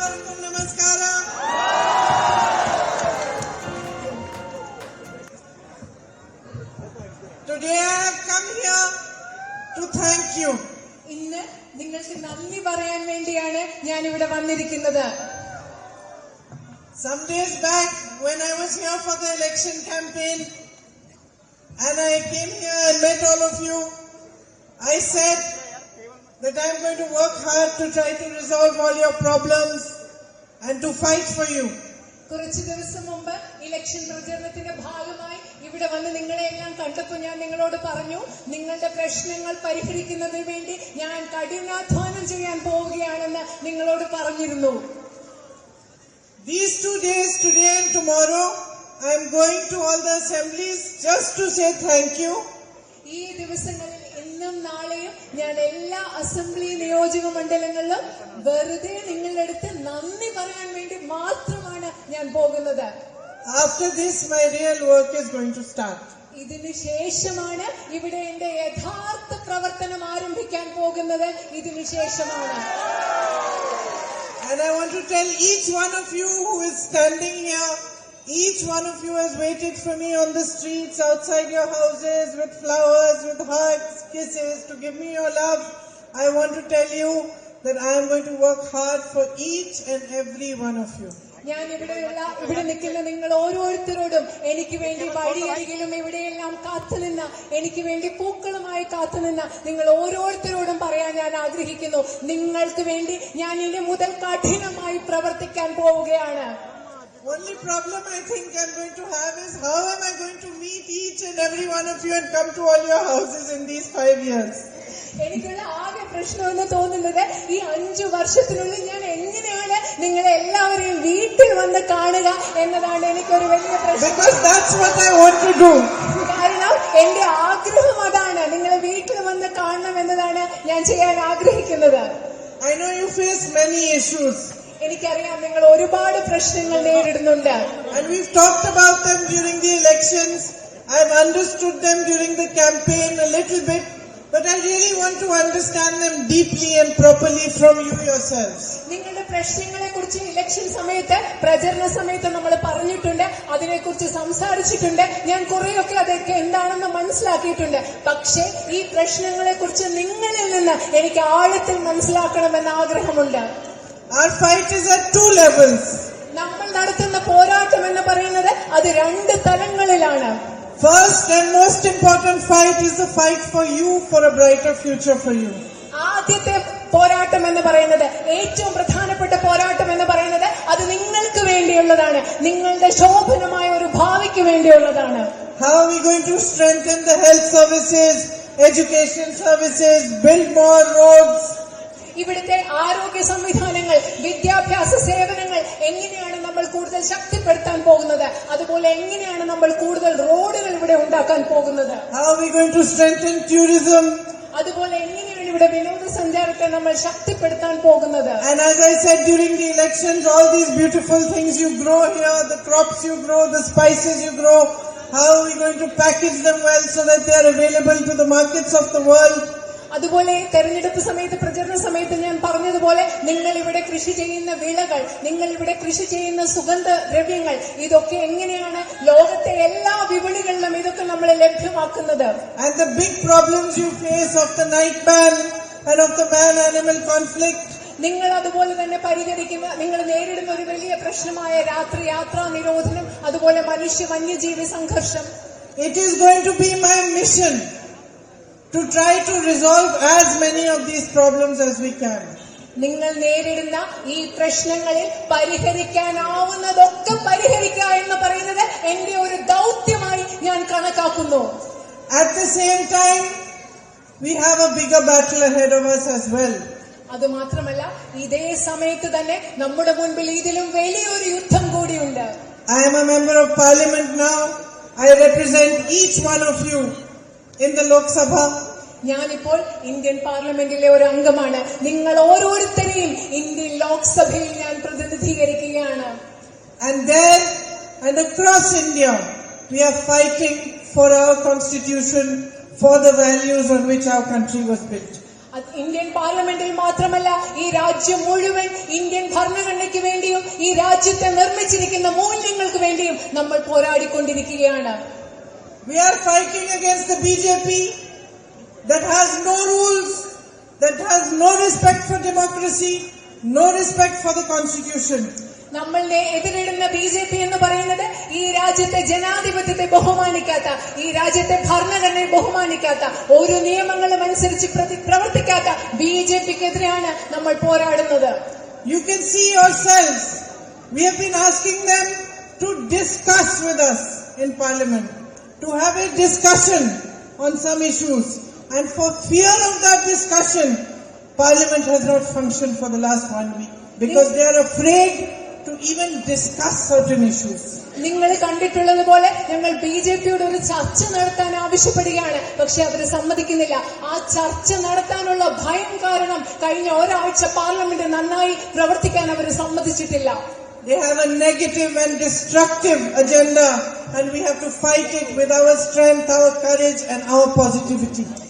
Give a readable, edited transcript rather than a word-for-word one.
Ellarkum namaskaram. Today I have come here to thank you. ഇന്ന് നിങ്ങൾക്ക് നന്ദി പറയാൻ വേണ്ടിയാണ് ഞാൻ ഇവിടെ വന്നിരിക്കുന്നത്. Some days back when I was here for the election campaign and I came here and met all of you, I said that I am going to work hard to try to resolve all your problems and to fight for you. കുറച്ചു ദിവസം മുമ്പ് election പ്രചരണത്തിന്റെ ഭാഗമായി ഇവിടെ വന്ന് നിങ്ങളെല്ലാം കണ്ടപ്പോൾ ഞാൻ നിങ്ങളോട് പറഞ്ഞു, നിങ്ങളുടെ പ്രശ്നങ്ങൾ പരിഹരിക്കുന്നതിന് വേണ്ടി ഞാൻ കഠിനാധ്വാനം ചെയ്യാൻ പോവുകയാണെന്ന് നിങ്ങളോട് പറഞ്ഞിരുന്നു. These 2 days, today and tomorrow, I am going to all the assemblies just to say thank you. ഈ ദിവസങ്ങളിൽ ഇന്നും നാളെയും ഞാൻ എല്ലാ അസംബ്ലി നിയോജക മണ്ഡലങ്ങളിലും വെറുതെ നിങ്ങളുടെ അടുത്ത് നന്ദി പറയാൻ വേണ്ടി മാത്രമാണ് ഞാൻ പോകുന്നത്. After this, my real work is going to start. ഇതിനു ശേഷമാണ് ഇവിടെ എന്റെ യഥാർത്ഥ പ്രവർത്തനം ആരംഭിക്കാൻ പോകുന്നത്. ഇതിനു ശേഷമാണ്. And I want to tell each one of you who is standing here, each one of you has waited for me on the streets, outside your houses, with flowers, with hugs, kisses, to give me your love. I want to tell you that I am going to work hard for each and every one of you. ഞാൻ ഇവിടെ നിൽക്കുന്ന നിങ്ങൾ ഓരോരുത്തരോടും എനിക്ക് വേണ്ടി വഴിയരികിലും ഇവിടെയെല്ലാം കാത്തുനിന്ന, എനിക്ക് വേണ്ടി പൂക്കളുമായി കാത്തുനിന്ന നിങ്ങൾ ഓരോരുത്തരോടും പറയാൻ ഞാൻ ആഗ്രഹിക്കുന്നു, നിങ്ങൾക്ക് വേണ്ടി ഞാൻ ഇനി മുതൽ കഠിനമായി പ്രവർത്തിക്കാൻ പോവുകയാണ്. Only problem I think I'm going to have is how am I going to meet each and every one of you and come to all your houses in these 5 years. എനിക്കുള്ള ആകെ പ്രശ്നമെന്ന് തോന്നുന്നത് ഈ 5 വർഷത്തിനുള്ളിൽ ഞാൻ എങ്ങനെയാണ് നിങ്ങളെ എല്ലാവരെയും വീട്ടിൽ വന്ന് കാണുക എന്നതാണ് എനിക്കൊരു വലിയ പ്രശ്നം. Because that's what I want to do. കാരണം എന്റെ ആഗ്രഹം അതാണ്, നിങ്ങളെ വീട്ടിൽ വന്ന് കാണണം എന്നതാണ് ഞാൻ ചെയ്യാൻ ആഗ്രഹിക്കുന്നത്. I know you face many issues. എനിക്കറിയാം നിങ്ങൾ ഒരുപാട് പ്രശ്നങ്ങൾ നേരിടുന്നുണ്ട്. And we've talked about them during the elections. I've understood them during the campaign a little bit. But I really want to understand them deeply and properly from you yourselves. നിങ്ങളുടെ പ്രശ്നങ്ങളെ കുറിച്ച് election സമയത്ത്, പ്രചരണ സമയത്ത് നമ്മൾ പറഞ്ഞിട്ടുണ്ട്, അതിനെക്കുറിച്ച് സംസാരിച്ചിട്ടുണ്ട്. ഞാൻ കുറെയൊക്കെ അതൊക്കെ എന്താണെന്ന് മനസ്സിലാക്കിയിട്ടുണ്ട്. പക്ഷേ ഈ പ്രശ്നങ്ങളെ കുറിച്ച് നിങ്ങളിൽ നിന്ന് എനിക്ക് ആഴത്തിൽ മനസ്സിലാക്കണമെന്ന ആഗ്രഹമുണ്ട്. Our fight is at 2 levels. നമ്മൾ നടത്തുന്ന പോരാട്ടം എന്ന് പറയുന്നത് അത് 2 തലങ്ങളിലാണ്. First and most important fight is the fight for you, for a brighter future for you. ആദ്യത്തെ പോരാട്ടം എന്ന് പറയുന്നത്, ഏറ്റവും പ്രധാനപ്പെട്ട പോരാട്ടം എന്ന് പറയുന്നത് അത് നിങ്ങൾക്ക് വേണ്ടിയുള്ളതാണ്, നിങ്ങളുടെ ശോഭനമായ ഒരു ഭാവിക്ക് വേണ്ടിയുള്ളതാണ്. How are we going to strengthen the health services, education services, build more roads? ഇവിടുത്തെ ആരോഗ്യ സംവിധാനങ്ങൾ, വിദ്യാഭ്യാസ സേവനങ്ങൾ എങ്ങനെയാണ് നമ്മൾ കൂടുതൽ ശക്തിപ്പെടുത്താൻ പോകുന്നത്, അതുപോലെ എങ്ങനെയാണ് നമ്മൾ കൂടുതൽ റോഡുകൾ ഇവിടെ ഉണ്ടാക്കാൻ പോകുന്നത്, How are we going to strengthen tourism? അതുപോലെ എങ്ങനെയാണ് ഇവിടെ വിനോദസഞ്ചാരത്തെ നമ്മൾ ശക്തിപ്പെടുത്താൻ പോകുന്നത്. And as I said during the elections, all these beautiful things you grow here, the crops you grow, the spices you grow, how are we going to package them well so that they are available to the markets of the world? അതുപോലെ തെരഞ്ഞെടുപ്പ് സമയത്ത്, പ്രചരണ സമയത്ത് ഞാൻ പറഞ്ഞതുപോലെ നിങ്ങൾ ഇവിടെ കൃഷി ചെയ്യുന്ന വിളകൾ, നിങ്ങൾ ഇവിടെ കൃഷി ചെയ്യുന്ന സുഗന്ധദ്രവ്യങ്ങൾ, ഇതൊക്കെ എങ്ങനെയാണ് ലോകത്തെ എല്ലാ വിപണികളിലും ഇതൊക്കെ നമ്മൾ ലഭ്യമാക്കുന്നത്. And the big problems you face of the night ban and of the man-animal conflict, നിങ്ങൾ അതുപോലെ തന്നെ പരിഹരിക്കുന്ന, നിങ്ങൾ നേരിടുന്ന ഒരു വലിയ പ്രശ്നമായ രാത്രി യാത്രാ നിരോധനം, അതുപോലെ മനുഷ്യ വന്യജീവി സംഘർഷം. it is going to be my mission to try to resolve as many of these problems as we can. നിങ്ങൾ നേരിടുന്ന ഈ പ്രശ്നങ്ങളിൽ പരിഹരിക്കാനാവുന്നതൊക്കെ പരിഹരിക്കുക എന്ന് പറയുന്നത് എന്റെ ഒരു ദൗത്യമായി ഞാൻ കണക്കാക്കുന്നു. At the same time, we have a bigger battle ahead of us as well. അത് മാത്രമല്ല, ഇതേ സമയത്ത് തന്നെ നമ്മുടെ മുൻപിൽ ഇതിലും വലിയൊരു യുദ്ധം കൂടിയുണ്ട്. I am a member of parliament now. I represent each one of you in the Lok Sabha. ഞാനിപ്പോൾ ഇന്ത്യൻ പാർലമെന്റിലെ ഒരു അംഗമാണ്. നിങ്ങൾ ഓരോരുത്തരെയും ഇന്ത്യൻ ലോക്സഭയിൽ ഞാൻ പ്രതിനിധീകരിക്കുകയാണ്. And there and across India, we are fighting for our constitution, for the values on which our country was built. Indian പാർലമെന്റിൽ മാത്രമല്ല ഈ രാജ്യം മുഴുവൻ ഇന്ത്യൻ ഭരണഘടനയ്ക്ക് വേണ്ടിയും ഈ രാജ്യത്തെ നിർമ്മിച്ചിരിക്കുന്ന മൂല്യങ്ങൾക്ക് വേണ്ടിയും നമ്മൾ പോരാടിക്കൊണ്ടിരിക്കുകയാണ്. We are fighting against the BJP that has no rules, that has no respect for democracy, no respect for the constitution. നമ്മളുടെ എതിരിടുന്ന BJP എന്ന് പറയുന്നത് ഈ രാജ്യത്തെ ജനാധിപത്യത്തെ ബഹുമാനിക്കാത്ത, ഈ രാജ്യത്തെ ഭരണഘടനയെ ബഹുമാനിക്കാത്ത, ഓരോ നിയമങ്ങളും അനുസരിച്ച് പ്രവർത്തിക്കാത്ത BJPക്കെതിരെയാണ് നമ്മൾ പോരാടുന്നത്. You can see yourselves. We have been asking them to discuss with us in Parliament, to have a discussion on some issues. And for fear of that discussion, Parliament has not functioned for the last 1 week because they are afraid to even discuss certain issues. നിങ്ങൾ കണ്ടിട്ടുള്ളതുപോലെ ഞങ്ങൾ BJPയോട് ഒരു ചർച്ച നടത്താൻ ആവശ്യപ്പെടുകയാണ്. പക്ഷെ അവർ സമ്മതിക്കുന്നില്ല. ആ ചർച്ച നടത്താനുള്ള ഭയം കാരണം കഴിഞ്ഞ ഒരാഴ്ച പാർലമെന്റ് നന്നായി പ്രവർത്തിക്കാൻ അവർ സമ്മതിച്ചിട്ടില്ല. They have a negative and destructive agenda, and we have to fight it with our strength, our courage, and our positivity.